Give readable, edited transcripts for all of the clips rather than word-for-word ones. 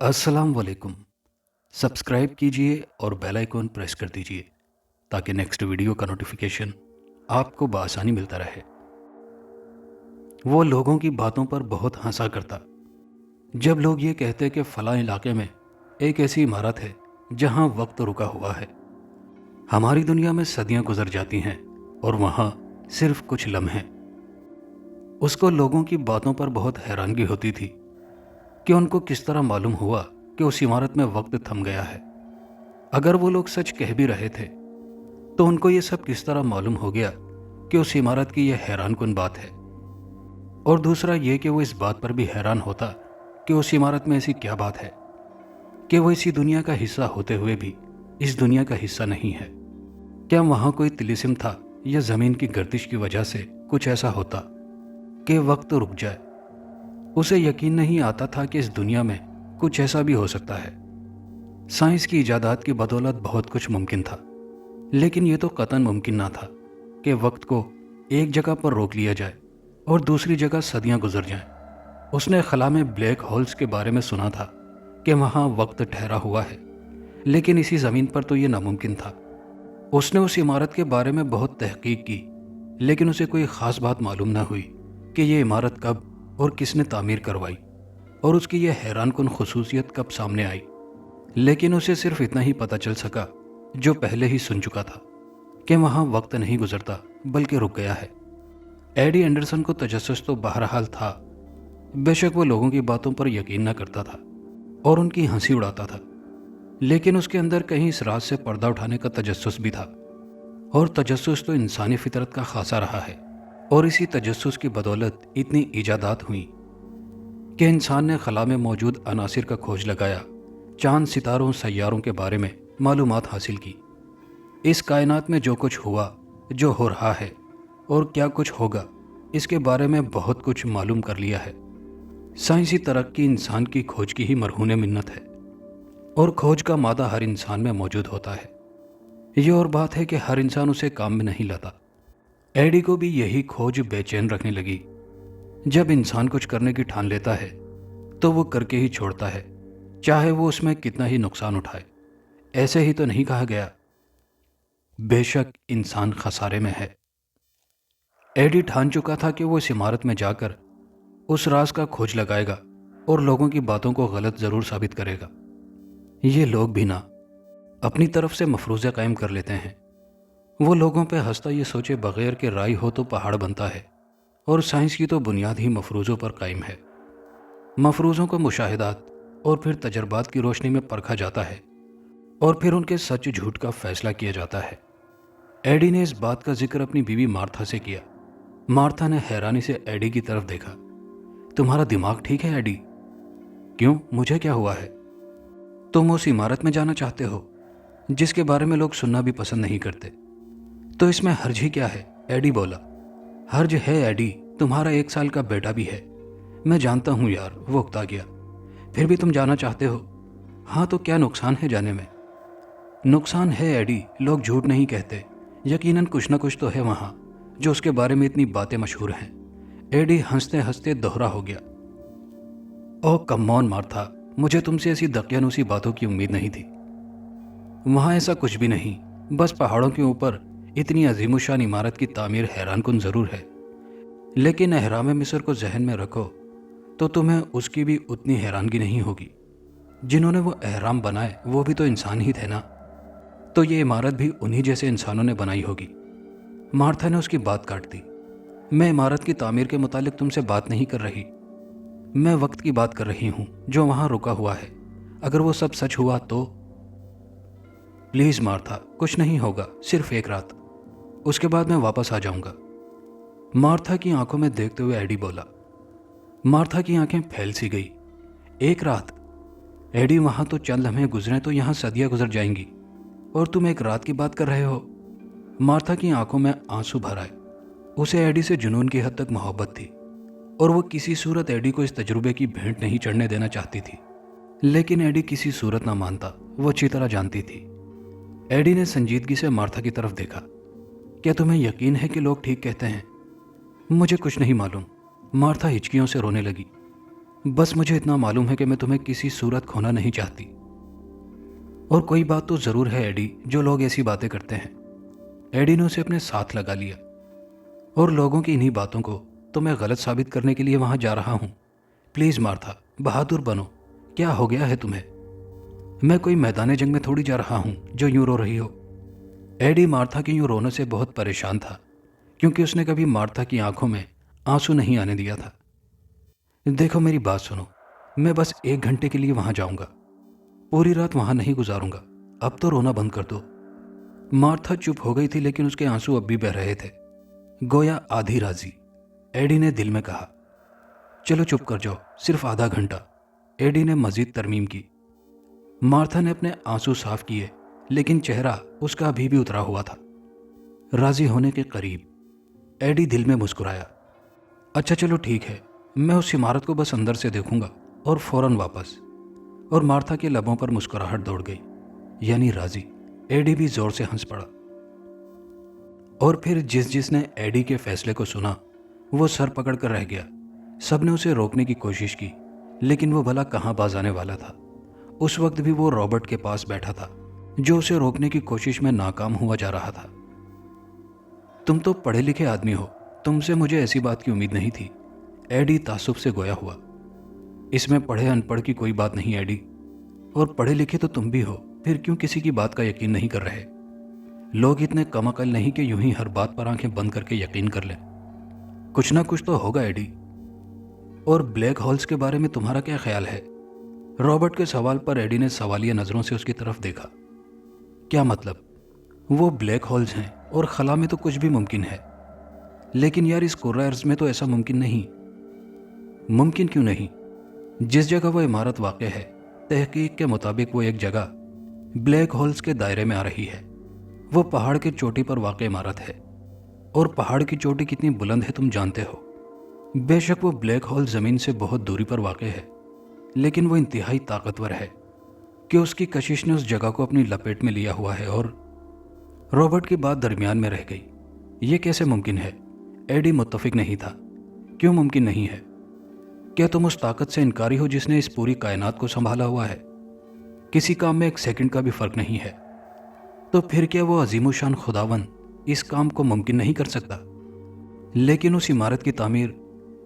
अस्सलाम वालेकुम। सब्सक्राइब कीजिए और बेल आइकॉन प्रेस कर दीजिए ताकि नेक्स्ट वीडियो का नोटिफिकेशन आपको बआसानी मिलता रहे। वो लोगों की बातों पर बहुत हंसा करता जब लोग ये कहते कि फलां इलाके में एक ऐसी इमारत है जहां वक्त रुका हुआ है। हमारी दुनिया में सदियां गुजर जाती हैं और वहां सिर्फ कुछ लम्हे। उसको लोगों की बातों पर बहुत हैरानगी होती थी कि उनको किस तरह मालूम हुआ कि उस इमारत में वक्त थम गया है। अगर वो लोग सच कह भी रहे थे तो उनको ये सब किस तरह मालूम हो गया कि उस इमारत की यह हैरानकुन बात है। और दूसरा ये कि वो इस बात पर भी हैरान होता कि उस इमारत में ऐसी क्या बात है कि वो इसी दुनिया का हिस्सा होते हुए भी इस दुनिया का हिस्सा नहीं है। क्या वहां कोई तिलिस्म था या जमीन की गर्दिश की वजह से कुछ ऐसा होता कि वक्त रुक जाए। उसे यकीन नहीं आता था कि इस दुनिया में कुछ ऐसा भी हो सकता है। साइंस की इजादात की बदौलत बहुत कुछ मुमकिन था, लेकिन यह तो कतई मुमकिन ना था कि वक्त को एक जगह पर रोक लिया जाए और दूसरी जगह सदियां गुजर जाएं। उसने खला में ब्लैक होल्स के बारे में सुना था कि वहां वक्त ठहरा हुआ है, लेकिन इसी ज़मीन पर तो यह नामुमकिन था। उसने उस इमारत के बारे में बहुत तहकीक की, लेकिन उसे कोई ख़ास बात मालूम न हुई कि यह इमारत कब और किसने तामीर करवाई और उसकी यह हैरानकुन खसूसियत कब सामने आई। लेकिन उसे सिर्फ इतना ही पता चल सका जो पहले ही सुन चुका था कि वहां वक्त नहीं गुजरता बल्कि रुक गया है। एडी एंडरसन को तजस्सुस तो बहरहाल था। बेशक वो लोगों की बातों पर यकीन न करता था और उनकी हंसी उड़ाता था, लेकिन उसके अंदर कहीं इस राज से पर्दा उठाने का तजस्सुस भी था। और तजस्सुस तो इंसानी फितरत का खासा रहा है, और इसी तजस्सुस की बदौलत इतनी इजादात हुई कि इंसान ने खला में मौजूद अनासिर का खोज लगाया, चांद सितारों सैयारों के बारे में मालूमात हासिल की। इस कायनात में जो कुछ हुआ, जो हो रहा है और क्या कुछ होगा, इसके बारे में बहुत कुछ मालूम कर लिया है। साइंसी तरक्की इंसान की खोज की ही मरहून मिन्नत है, और खोज का मादा हर इंसान में मौजूद होता है। ये और बात है कि हर इंसान उसे काम में नहीं लाता। एडी को भी यही खोज बेचैन रखने लगी। जब इंसान कुछ करने की ठान लेता है तो वो करके ही छोड़ता है, चाहे वो उसमें कितना ही नुकसान उठाए। ऐसे ही तो नहीं कहा गया, बेशक इंसान खसारे में है। एडी ठान चुका था कि वो इस इमारत में जाकर उस राज का खोज लगाएगा और लोगों की बातों को गलत जरूर साबित करेगा। ये लोग भी ना अपनी तरफ से मफरूज़ा कायम कर लेते हैं। वो लोगों पे हंसता ये सोचे बगैर कि राय हो तो पहाड़ बनता है, और साइंस की तो बुनियाद ही मफरूज़ों पर कायम है। मफरूज़ों को मुशाहिदात और फिर तजर्बात की रोशनी में परखा जाता है और फिर उनके सच झूठ का फैसला किया जाता है। एडी ने इस बात का जिक्र अपनी बीवी मार्था से किया। मार्था ने हैरानी से एडी की तरफ देखा। तुम्हारा दिमाग ठीक है एडी? क्यों, मुझे क्या हुआ है? तुम उस इमारत में जाना चाहते हो जिसके बारे में लोग सुनना भी पसंद नहीं करते, तो इसमें हर्ज ही क्या है? एडी बोला। हर्ज है एडी, तुम्हारा 1 साल का बेटा भी है। मैं जानता हूं यार, वो उकता गया। फिर भी तुम जाना चाहते हो? हाँ, तो क्या नुकसान है जाने में? नुकसान है एडी, लोग झूठ नहीं कहते। यकीनन कुछ न कुछ तो है वहां जो उसके बारे में इतनी बातें मशहूर हैं। एडी हंसते हंसते दोहरा हो गया। ओह कम ऑन मार्था, मुझे तुमसे ऐसी दकियानूसी बातों की उम्मीद नहीं थी। वहां ऐसा कुछ भी नहीं, बस पहाड़ों के ऊपर इतनी अजीमुशान इमारत की तामीर हैरानकुन जरूर है, लेकिन अहराम मिस्र को जहन में रखो तो तुम्हें उसकी भी उतनी हैरानगी नहीं होगी। जिन्होंने वो अहराम बनाए वो भी तो इंसान ही थे ना, तो ये इमारत भी उन्हीं जैसे इंसानों ने बनाई होगी। मार्था ने उसकी बात काट दी। मैं इमारत की तामीर के मुतालिक तुमसे बात नहीं कर रही, मैं वक्त की बात कर रही हूं जो वहां रुका हुआ है। अगर वो सब सच हुआ तो? प्लीज मार्था, कुछ नहीं होगा, सिर्फ 1 रात, उसके बाद मैं वापस आ जाऊंगा। मार्था की आंखों में देखते हुए एडी बोला। मार्था की आंखें फैल सी गई। 1 रात? एडी, वहां तो चंद लम्हे गुजरे तो यहां सदियां गुजर जाएंगी, और तुम 1 रात की बात कर रहे हो? मार्था की आंखों में आंसू भर आए। उसे एडी से जुनून की हद तक मोहब्बत थी, और वो किसी सूरत एडी को इस तजुर्बे की भेंट नहीं चढ़ने देना चाहती थी। लेकिन एडी किसी सूरत ना मानता, वो अच्छी तरह जानती थी। एडी ने संजीदगी से मार्था की तरफ देखा। क्या तुम्हें यकीन है कि लोग ठीक कहते हैं? मुझे कुछ नहीं मालूम। मार्था हिचकियों से रोने लगी। बस मुझे इतना मालूम है कि मैं तुम्हें किसी सूरत खोना नहीं चाहती। और कोई बात तो ज़रूर है एडी, जो लोग ऐसी बातें करते हैं। एडी ने उसे अपने साथ लगा लिया। और लोगों की इन्हीं बातों को तो मैं गलत साबित करने के लिए वहां जा रहा हूं। प्लीज़ मार्था, बहादुर बनो। क्या हो गया है तुम्हें? मैं कोई मैदान जंग में थोड़ी जा रहा हूं जो यूं रो रही हो। एडी मार्था के यूं रोने से बहुत परेशान था, क्योंकि उसने कभी मार्था की आंखों में आंसू नहीं आने दिया था। देखो मेरी बात सुनो, मैं बस 1 घंटे के लिए वहां जाऊंगा। पूरी रात वहां नहीं गुजारूंगा। अब तो रोना बंद कर दो। मार्था चुप हो गई थी, लेकिन उसके आंसू अब भी बह रहे थे, गोया आधी राजी। एडी ने दिल में कहा, चलो चुप कर जाओ, सिर्फ आधा घंटा। एडी ने मजीद तरमीम की। मार्था ने अपने आंसू साफ किए, लेकिन चेहरा उसका अभी भी उतरा हुआ था। राजी होने के करीब एडी दिल में मुस्कुराया। अच्छा चलो ठीक है, मैं उस इमारत को बस अंदर से देखूंगा और फौरन वापस। और मार्था के लबों पर मुस्कुराहट दौड़ गई, यानी राजी। एडी भी जोर से हंस पड़ा। और फिर जिसने एडी के फैसले को सुना वो सर पकड़ कर रह गया। सबने उसे रोकने की कोशिश की, लेकिन वो भला कहाँ बाज आने वाला था। उस वक्त भी वो रॉबर्ट के पास बैठा था, जो उसे रोकने की कोशिश में नाकाम हुआ जा रहा था। तुम तो पढ़े लिखे आदमी हो, तुमसे मुझे ऐसी बात की उम्मीद नहीं थी। एडी तासुब से गोया हुआ। इसमें पढ़े अनपढ़ की कोई बात नहीं एडी, और पढ़े लिखे तो तुम भी हो, फिर क्यों किसी की बात का यकीन नहीं कर रहे? लोग इतने कम अकल नहीं कि यूं ही हर बात पर आंखें बंद करके यकीन कर लें। कुछ ना कुछ तो होगा एडी। और ब्लैक होल्स के बारे में तुम्हारा क्या ख्याल है? रॉबर्ट के सवाल पर एडी ने सवालिया नजरों से उसकी तरफ देखा। क्या मतलब? वो ब्लैक होल्स हैं और खला में तो कुछ भी मुमकिन है, लेकिन यार इस कुर्रा अर्ज में तो ऐसा मुमकिन नहीं। मुमकिन क्यों नहीं? जिस जगह वो इमारत वाक़ है, तहकीक के मुताबिक वो एक जगह ब्लैक होल्स के दायरे में आ रही है। वो पहाड़ की चोटी पर वाक़ इमारत है, और पहाड़ की चोटी कितनी बुलंद है तुम जानते हो। बेशक वो ब्लैक होल ज़मीन से बहुत दूरी पर वाक़ है, लेकिन वो इंतहाई ताकतवर है कि उसकी कशिश ने उस जगह को अपनी लपेट में लिया हुआ है। और रॉबर्ट की बात दरमियान में रह गई। ये कैसे मुमकिन है? एडी मुत्तफिक नहीं था। क्यों मुमकिन नहीं है? क्या तुम उस ताकत से इनकारी हो जिसने इस पूरी कायनात को संभाला हुआ है? किसी काम में 1 सेकंड का भी फर्क नहीं है। तो फिर क्या वो अजीमुशान खुदावन इस काम को मुमकिन नहीं कर सकता? लेकिन उस इमारत की तामीर,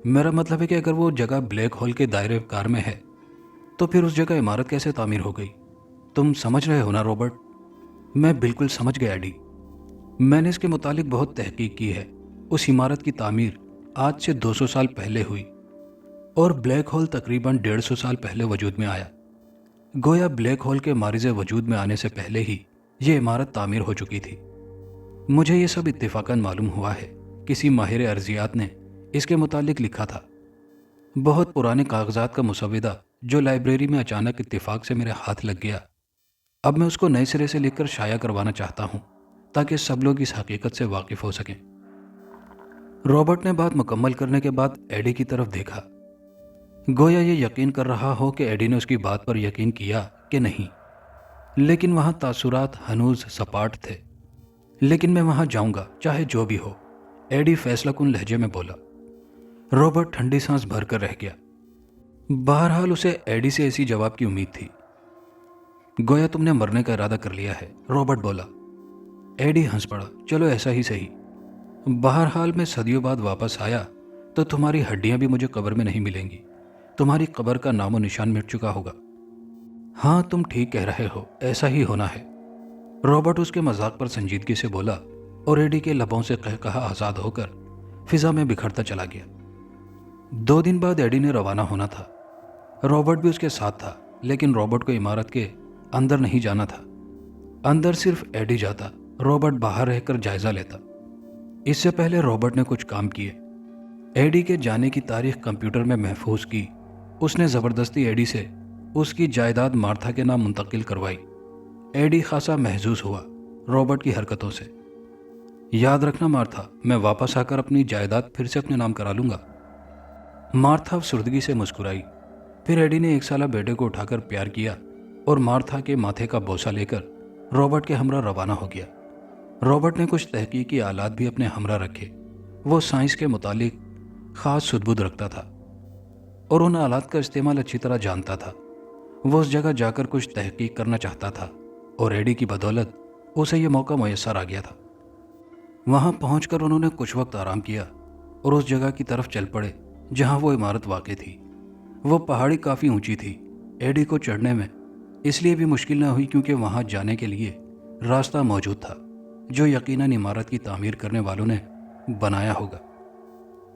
मेरा मतलब है कि अगर वो जगह ब्लैक होल के दायरे कार में है, तो फिर उस जगह इमारत कैसे तामीर हो गई? तुम समझ रहे हो ना रॉबर्ट? मैं बिल्कुल समझ गया एडी। मैंने इसके मुतालिक बहुत तहकीक की है। उस इमारत की तामीर आज से 200 साल पहले हुई, और ब्लैक होल तकरीबन 150 साल पहले वजूद में आया। गोया ब्लैक होल के मारिज़ वजूद में आने से पहले ही ये इमारत तामीर हो चुकी थी। मुझे ये सब इत्तेफाकन मालूम हुआ है। किसी माहिर अर्जियात ने इसके मुतालिक लिखा था। बहुत पुराने कागजात का मुसविदा जो लाइब्रेरी में अचानक इत्तेफाक से मेरे हाथ लग गया। अब मैं उसको नए सिरे से लिखकर शाया करवाना चाहता हूँ, ताकि सब लोग इस हकीकत से वाकिफ हो सकें। रॉबर्ट ने बात मुकम्मल करने के बाद एडी की तरफ देखा, गोया ये यकीन कर रहा हो कि एडी ने उसकी बात पर यकीन किया कि नहीं। लेकिन वहाँ तासुरात हनूज सपाट थे। लेकिन मैं वहाँ जाऊँगा, चाहे जो भी हो, एडी फैसला कुन लहजे में बोला। रॉबर्ट ठंडी सांस भर कर रह गया। बहरहाल उसे एडी से ऐसी जवाब की उम्मीद थी। गोया तुमने मरने का इरादा कर लिया है, रॉबर्ट बोला। एडी हंस पड़ा। चलो ऐसा ही सही। बहरहाल मैं सदियों बाद वापस आया तो तुम्हारी हड्डियां भी मुझे कब्र में नहीं मिलेंगी। तुम्हारी कब्र का नामो निशान मिट चुका होगा। हाँ तुम ठीक कह रहे हो, ऐसा ही होना है। रॉबर्ट उसके मजाक पर संजीदगी से बोला, और एडी के लबों से कहा आज़ाद होकर फिजा में बिखरता चला गया। 2 दिन बाद एडी ने रवाना होना था। रॉबर्ट भी उसके साथ था, लेकिन रॉबर्ट को इमारत के अंदर नहीं जाना था। अंदर सिर्फ एडी जाता, रॉबर्ट बाहर रहकर जायजा लेता। इससे पहले रॉबर्ट ने कुछ काम किए। एडी के जाने की तारीख कंप्यूटर में महफूज की। उसने ज़बरदस्ती एडी से उसकी जायदाद मार्था के नाम मुंतकिल करवाई। एडी खासा महजूज हुआ रॉबर्ट की हरकतों से। याद रखना मार्था, मैं वापस आकर अपनी जायदाद फिर से अपने नाम करा लूँगा। मार्था अफसुर्दगी से मुस्कुराई। फिर एडी ने 1 साला बेटे को उठाकर प्यार किया और मार्था के माथे का बोसा लेकर रॉबर्ट के हमरा रवाना हो गया। रॉबर्ट ने कुछ तहकीकी आलात भी अपने हमरा रखे। वो साइंस के मुतालिक ख़ास सुदबुद रखता था, اور ان آلات کا استعمال اچھی طرح جانتا تھا۔ وہ اس جگہ جا کر کچھ تحقیق کرنا چاہتا تھا اور ایڈی کی بدولت اسے یہ موقع میسر آ گیا تھا۔ وہاں پہنچ کر انہوں نے کچھ وقت آرام کیا اور اس جگہ کی طرف چل پڑے جہاں وہ عمارت واقع تھی۔ وہ پہاڑی کافی اونچی تھی۔ ایڈی کو چڑھنے میں اس لیے بھی مشکل نہ ہوئی کیونکہ وہاں جانے کے لیے راستہ موجود تھا جو یقیناً عمارت کی تعمیر کرنے والوں نے بنایا ہوگا۔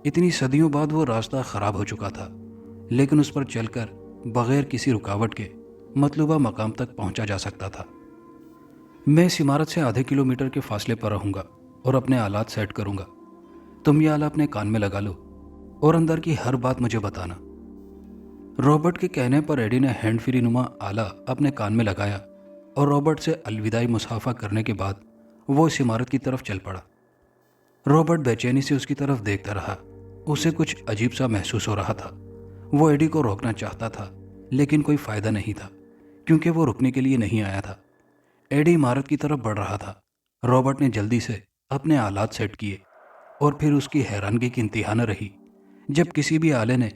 اتنی صدیوں بعد وہ راستہ خراب ہو چکا تھا، لیکن اس پر چل کر بغیر کسی رکاوٹ کے مطلوبہ مقام تک پہنچا جا سکتا تھا۔ میں اس عمارت سے آدھے کلومیٹر کے فاصلے پر رہوں گا اور اپنے آلات سیٹ کروں گا۔ تم یہ آلہ اپنے کان میں لگا لو اور اندر کی ہر بات مجھے بتانا۔ رابرٹ کے کہنے پر ایڈی نے ہینڈ فری نما آلہ اپنے کان میں لگایا اور رابرٹ سے الوداعی مصافحہ کرنے کے بعد وہ اس عمارت کی طرف چل پڑا۔ رابرٹ بے چینی سے اس کی طرف دیکھتا رہا۔ اسے کچھ عجیب سا محسوس ہو رہا تھا۔ وہ ایڈی کو روکنا چاہتا تھا لیکن کوئی فائدہ نہیں تھا کیونکہ وہ رکنے کے لیے نہیں آیا تھا۔ ایڈی عمارت کی طرف بڑھ رہا تھا۔ رابرٹ نے جلدی سے اپنے آلات سیٹ کیے اور پھر اس کی حیرانگی کی انتہا نہ رہی جب کسی بھی آلے نے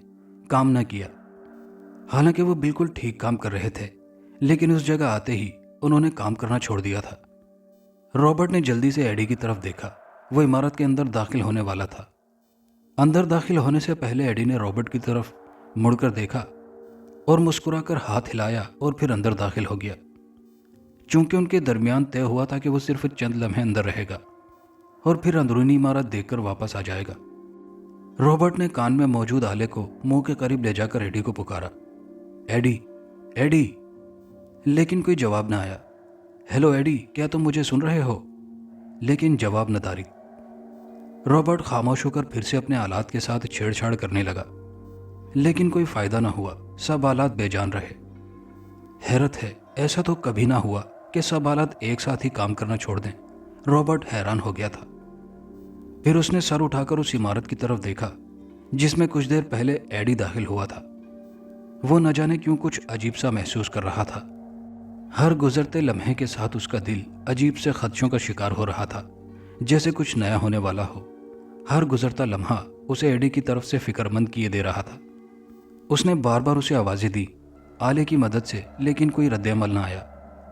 کام نہ کیا۔ حالانکہ وہ بالکل ٹھیک کام کر رہے تھے، لیکن اس جگہ آتے ہی انہوں نے کام کرنا چھوڑ دیا تھا۔ رابرٹ نے جلدی سے ایڈی کی طرف دیکھا۔ وہ عمارت کے اندر داخل ہونے والا تھا۔ اندر داخل ہونے سے پہلے ایڈی نے رابرٹ کی طرف مڑ کر دیکھا اور مسکرا کر ہاتھ ہلایا اور پھر اندر داخل ہو گیا۔ چونکہ ان کے درمیان طے ہوا تھا کہ وہ صرف چند لمحے اندر رہے گا اور پھر اندرونی عمارت دیکھ کر واپس آ جائے گا۔ رابرٹ نے کان میں موجود آلے کو منہ کے قریب لے جا کر ایڈی کو پکارا، ایڈی، ایڈی، لیکن کوئی جواب نہ آیا۔ ہیلو ایڈی، کیا تم مجھے سن رہے ہو؟ لیکن جواب نہ داری۔ رابرٹ خاموش ہو کر پھر سے اپنے آلات کے ساتھ چھیڑ چھاڑ کرنے لگا، لیکن کوئی فائدہ نہ ہوا۔ سب آلات بے جان رہے۔ حیرت ہے، ایسا تو کبھی نہ ہوا کہ سب آلات ایک ساتھ ہی کام کرنا چھوڑ دیں۔ رابرٹ حیران ہو گیا تھا۔ پھر اس نے سر اٹھا کر اس عمارت کی طرف دیکھا جس میں کچھ دیر پہلے ایڈی داخل ہوا تھا۔ وہ نہ جانے کیوں کچھ عجیب سا محسوس کر رہا تھا۔ ہر گزرتے لمحے کے ساتھ اس کا دل عجیب سے خدشوں کا شکار ہو رہا تھا، جیسے کچھ نیا ہونے والا ہو۔ ہر گزرتا لمحہ اسے ایڈی کی طرف سے فکر مند کیے دے رہا تھا۔ اس نے بار بار اسے آوازیں دی آلے کی مدد سے، لیکن کوئی رد عمل نہ آیا۔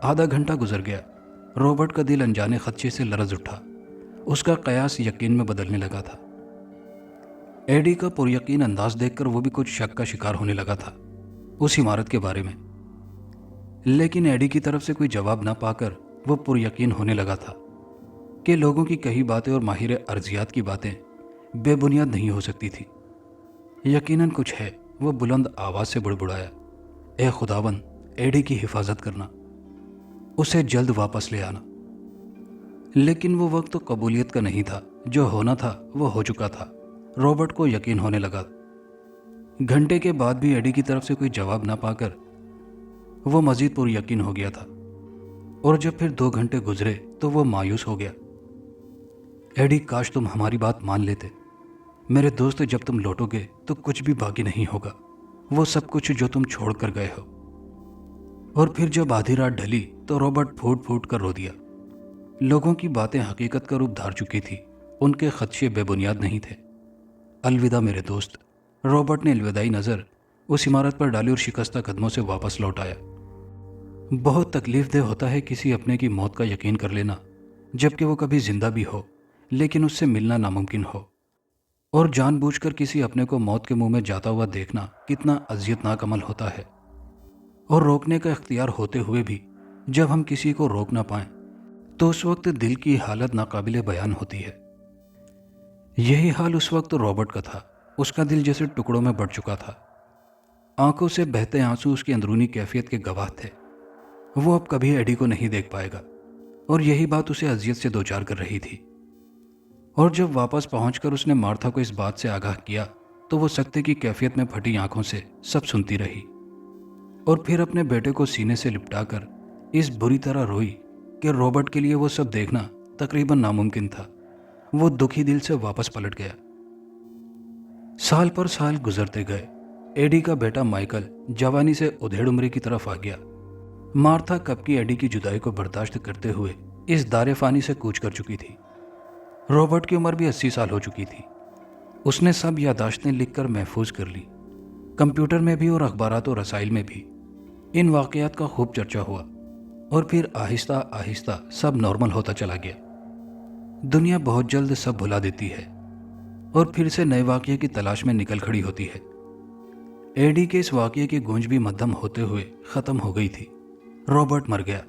آدھا گھنٹہ گزر گیا۔ رابرٹ کا دل انجانے خدشے سے لرز اٹھا۔ اس کا قیاس یقین میں بدلنے لگا تھا۔ ایڈی کا پر یقین انداز دیکھ کر وہ بھی کچھ شک کا شکار ہونے لگا تھا اس عمارت کے بارے میں، لیکن ایڈی کی طرف سے کوئی جواب نہ پا کر وہ پر یقین ہونے لگا تھا کہ لوگوں کی کہی باتیں اور ماہر ارضیات کی باتیں بے بنیاد نہیں ہو سکتی تھی۔ یقیناً کچھ ہے۔ وہ بلند آواز سے بڑبڑایا، اے خداوند، ایڈی کی حفاظت کرنا، اسے جلد واپس لے آنا۔ لیکن وہ وقت تو قبولیت کا نہیں تھا۔ جو ہونا تھا وہ ہو چکا تھا۔ رابرٹ کو یقین ہونے لگا۔ گھنٹے کے بعد بھی ایڈی کی طرف سے کوئی جواب نہ پا کر وہ مزید پر یقین ہو گیا تھا، اور جب پھر 2 گھنٹے گزرے تو وہ مایوس ہو گیا۔ ایڈی، کاش تم ہماری بات مان لیتے۔ میرے دوست، جب تم لوٹو گے تو کچھ بھی باقی نہیں ہوگا، وہ سب کچھ جو تم چھوڑ کر گئے ہو۔ اور پھر جب آدھی رات ڈھلی تو رابرٹ پھوٹ پھوٹ کر رو دیا۔ لوگوں کی باتیں حقیقت کا روپ دھار چکی تھی۔ ان کے خدشے بے بنیاد نہیں تھے۔ الوداع میرے دوست۔ رابرٹ نے الوداعی نظر اس عمارت پر ڈالی اور شکستہ قدموں سے واپس لوٹ آیا۔ بہت تکلیف دہ ہوتا ہے کسی اپنے کی موت کا یقین کر لینا، جبکہ وہ کبھی زندہ بھی ہو لیکن اس سے ملنا ناممکن ہو، اور جان بوجھ کر کسی اپنے کو موت کے منہ میں جاتا ہوا دیکھنا کتنا اذیت ناک عمل ہوتا ہے۔ اور روکنے کا اختیار ہوتے ہوئے بھی جب ہم کسی کو روک نہ پائیں تو اس وقت دل کی حالت ناقابل بیان ہوتی ہے۔ یہی حال اس وقت رابرٹ کا تھا۔ اس کا دل جیسے ٹکڑوں میں بٹ چکا تھا۔ آنکھوں سے بہتے آنسو اس کی اندرونی کیفیت کے گواہ تھے۔ وہ اب کبھی ایڈی کو نہیں دیکھ پائے گا، اور یہی بات اسے اذیت سے دوچار کر رہی تھی۔ اور جب واپس پہنچ کر اس نے مارتھا کو اس بات سے آگاہ کیا تو وہ سکتے کی کیفیت میں پھٹی آنکھوں سے سب سنتی رہی، اور پھر اپنے بیٹے کو سینے سے لپٹا کر اس بری طرح روئی کہ رابرٹ کے لیے وہ سب دیکھنا تقریباً ناممکن تھا۔ وہ دکھی دل سے واپس پلٹ گیا۔ سال پر سال گزرتے گئے۔ ایڈی کا بیٹا مائیکل جوانی سے ادھیڑ عمری کی طرف آ گیا۔ مارتھا کب کی ایڈی کی جدائی کو برداشت کرتے ہوئے اس دار فانی سے کوچ کر چکی تھی۔ رابرٹ کی عمر بھی 80 سال ہو چکی تھی۔ اس نے سب یادداشتیں لکھ کر محفوظ کر لی۔ कंप्यूटर में भी और अखबारात और रसाइल में भी इन वाक़यात का खूब चर्चा हुआ और फिर आहिस्ता आहिस्ता सब नॉर्मल होता चला गया। दुनिया बहुत जल्द सब भुला देती है और फिर से नए वाक़ये की तलाश में निकल खड़ी होती है। एडी के इस वाक़ये की गूंज भी मध्यम होते हुए ख़त्म हो गई थी। रॉबर्ट मर गया।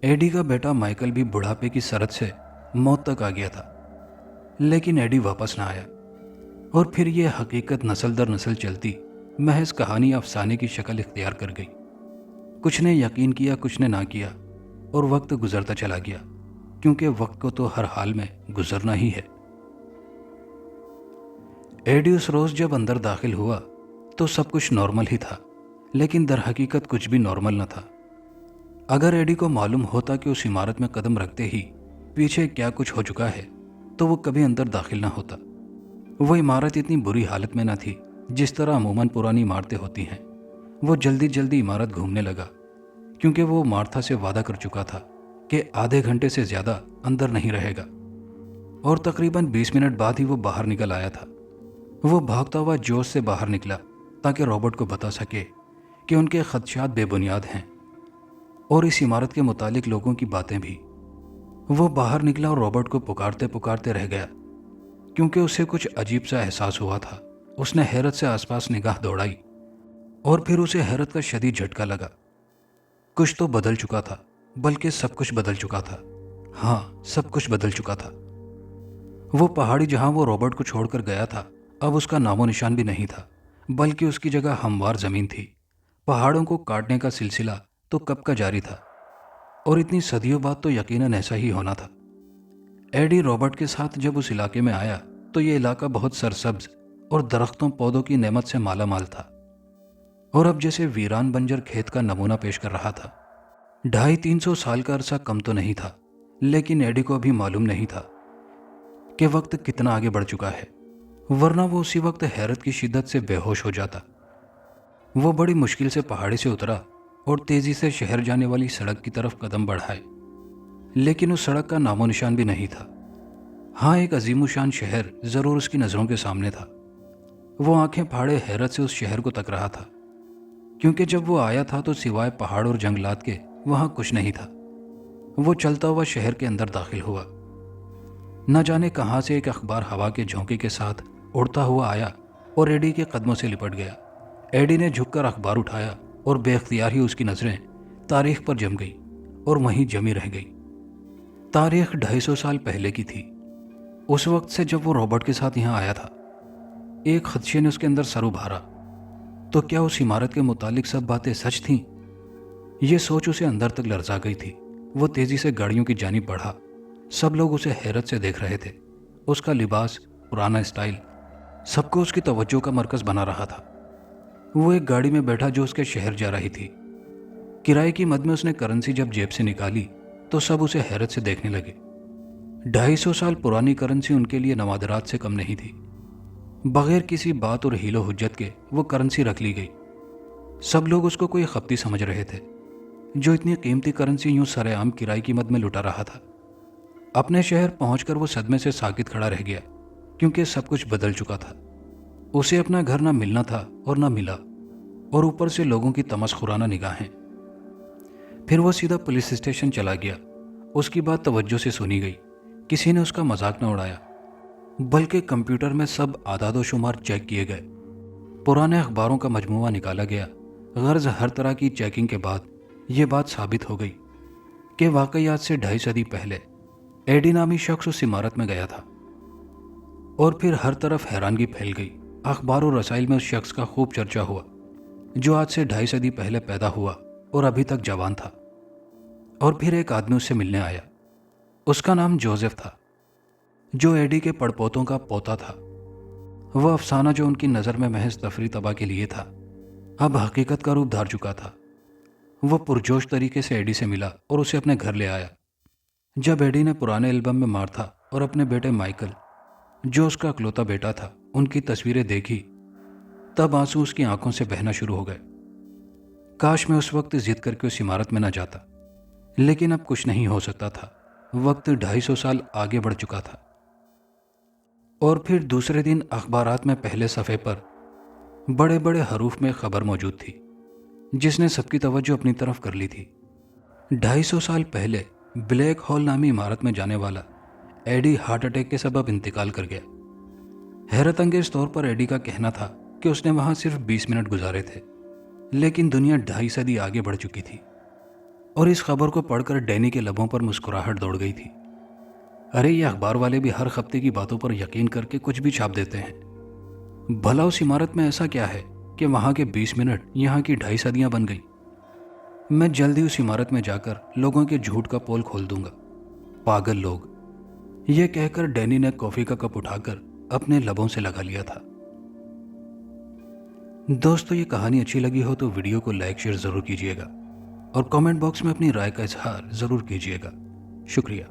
एडी का बेटा माइकल भी बुढ़ापे की सरहद से मौत तक आ गया था, लेकिन एडी वापस ना आया और फिर ये हकीकत नस्ल दर नस्ल चलती महज कहानी अफसाने की शक्ल इख्तियार कर गई। कुछ ने यकीन किया, कुछ ने ना किया और वक्त गुजरता चला गया, क्योंकि वक्त को तो हर हाल में गुजरना ही है। एडी उस रोज जब अंदर दाखिल हुआ तो सब कुछ नॉर्मल ही था, लेकिन दर हकीकत कुछ भी नॉर्मल न था। अगर एडी को मालूम होता कि उस इमारत में कदम रखते ही पीछे क्या कुछ हो चुका है तो वो कभी अंदर दाखिल ना होता। वो इमारत इतनी बुरी हालत में न थी जिस तरह अमूमन पुरानी इमारतें होती हैं। वो जल्दी जल्दी इमारत घूमने लगा, क्योंकि वो मार्था से वादा कर चुका था कि आधे घंटे से ज़्यादा अंदर नहीं रहेगा, और तकरीबन 20 मिनट बाद ही वो बाहर निकल आया था। वो भागता हुआ जोश से बाहर निकला ताकि रॉबर्ट को बता सके कि उनके खदशात बेबुनियाद हैं और इस इमारत के मुतालिक लोगों की बातें भी। वो बाहर निकला और रॉबर्ट को पुकारते पुकारते रह गया, क्योंकि उसे कुछ अजीब सा एहसास हुआ था। उसने हैरत से आसपास निगाह दौड़ाई और फिर उसे हैरत का शदीद झटका लगा। कुछ तो बदल चुका था, बल्कि सब कुछ बदल चुका था। हाँ, सब कुछ बदल चुका था। वो पहाड़ी जहां वो रॉबर्ट को छोड़कर गया था, अब उसका नामो निशान भी नहीं था, बल्कि उसकी जगह हमवार जमीन थी। पहाड़ों को काटने का सिलसिला तो कब का जारी था, और इतनी सदियों बाद तो यकीनन ऐसा ही होना था। एडी रॉबर्ट के साथ जब उस इलाके में आया तो ये इलाका बहुत सरसब्ज और दरख्तों पौधों की नेमत से माला माल था, और अब जैसे वीरान बंजर खेत का नमूना पेश कर रहा था। 250-300 साल का अरसा कम तो नहीं था, लेकिन एडी को अभी मालूम नहीं था कि वक्त कितना आगे बढ़ चुका है, वरना वो उसी वक्त हैरत की शिद्दत से बेहोश हो जाता। वो बड़ी मुश्किल से पहाड़ी से उतरा और तेजी से शहर जाने वाली सड़क की तरफ कदम बढ़ाए, लेकिन उस सड़क का नामो निशान भी नहीं था। हाँ, एक अजीमुशान शहर जरूर उसकी नजरों के सामने था। वो आंखें फाड़े हैरत से उस शहर को तक रहा था, क्योंकि जब वो आया था तो सिवाय पहाड़ और जंगलात के वहां कुछ नहीं था। वो चलता हुआ शहर के अंदर दाखिल हुआ। न जाने कहां से एक अखबार हवा के झोंके के साथ उड़ता हुआ आया और एडी के कदमों से लिपट गया। एडी ने झुककर अखबार उठाया और बेख्तियार ही उसकी नजरें तारीख पर जम गई और वहीं जमी रह गई। तारीख 250 साल पहले की थी, उस वक्त से जब वो रॉबर्ट के साथ यहाँ आया था। एक खदशे ने उसके अंदर सर उभारा। तो क्या उस इमारत के मुतालिक सब बातें सच थीं? ये सोच उसे अंदर तक लरजा गई थी। वो तेजी से गाड़ियों की जानिब बढ़ा। सब लोग उसे हैरत से देख रहे थे। उसका लिबास, पुराना स्टाइल, सबको उसकी तवज्जो का मरकज बना रहा था। वो एक गाड़ी में बैठा जो उसके शहर जा रही थी। किराए की मद में उसने करेंसी जब जेब से निकाली तो सब उसे हैरत से देखने लगे। 250 साल पुरानी करेंसी उनके लिए नवादरात से कम नहीं थी। बगैर किसी बात और हीलो हुज्जत के वो करेंसी रख ली गई। सब लोग उसको कोई खपती समझ रहे थे, जो इतनी कीमती करेंसी यूं सरेआम किराए की मद में लुटा रहा था। अपने शहर पहुंचकर वो सदमे से साकित खड़ा रह गया, क्योंकि सब कुछ बदल चुका था। उसे अपना घर ना मिलना था और ना मिला, और ऊपर से लोगों की तमस्खुराना निगाहें। फिर वो सीधा पुलिस स्टेशन चला गया। उसकी बात तवज्जो से सुनी गई। किसी ने उसका मजाक न उड़ाया, बल्कि कंप्यूटर में सब आदादो शुमार चेक किए गए। पुराने अखबारों का मजमूआ निकाला गया। गर्ज हर तरह की चेकिंग के बाद ये बात साबित हो गई कि वाकई आज से 2.5 सदी पहले एडी नामी शख्स उस इमारत में गया था। और फिर हर तरफ हैरानगी फैल गई। अखबार और रसाइल में उस शख्स का खूब चर्चा हुआ, जो आज से 2.5 सदी पहले पैदा हुआ और अभी तक जवान था। और फिर एक आदमी उससे मिलने आया। उसका नाम जोसेफ था, जो एडी के पड़पोतों का पोता था। वह अफसाना जो उनकी नज़र में महज तफरी तबा के लिए था, अब हकीकत का रूप धार चुका था। वह पुरजोश तरीके से एडी से मिला और उसे अपने घर ले आया। जब एडी ने पुराने एल्बम में मार्था और अपने बेटे माइकल, जो उसका इकलौता बेटा था, उनकी तस्वीरें देखी, तब आंसू उसकी आंखों से बहना शुरू हो गए। काश मैं उस वक्त जिद करके उस इमारत में न जाता, लेकिन अब कुछ नहीं हो सकता था। वक्त 250 साल आगे बढ़ चुका था। और फिर दूसरे दिन अखबारात में पहले सफ़े पर बड़े बड़े हरूफ में खबर मौजूद थी जिसने सबकी तवज्जो अपनी तरफ कर ली थी। 250 साल पहले ब्लैक हॉल नामी इमारत में जाने वाला एडी हार्ट अटैक के सबब इंतकाल कर गया। हैरत अंगेज तौर पर एडी का कहना था कि उसने वहां सिर्फ 20 मिनट गुजारे थे, लेकिन दुनिया 2.5 सदी आगे बढ़ चुकी थी और इस खबर को पढ़कर डैनी के लबों पर मुस्कुराहट दौड़ गई थी। अरे ये अखबार वाले भी हर हफ्ते की बातों पर यकीन करके कुछ भी छाप देते हैं। भला उस इमारत में ऐसा क्या है कि वहां के 20 मिनट यहाँ की 2.5 सदियां बन गई। मैं जल्दी उस इमारत में जाकर लोगों के झूठ का पोल खोल दूंगा। पागल लोग। यह कहकर डैनी ने कॉफी का कप उठाकर अपने लबों से लगा लिया था। दोस्तों, ये कहानी अच्छी लगी हो तो वीडियो को लाइक शेयर जरूर कीजिएगा और कमेंट बॉक्स में अपनी राय का इजहार जरूर कीजिएगा। शुक्रिया।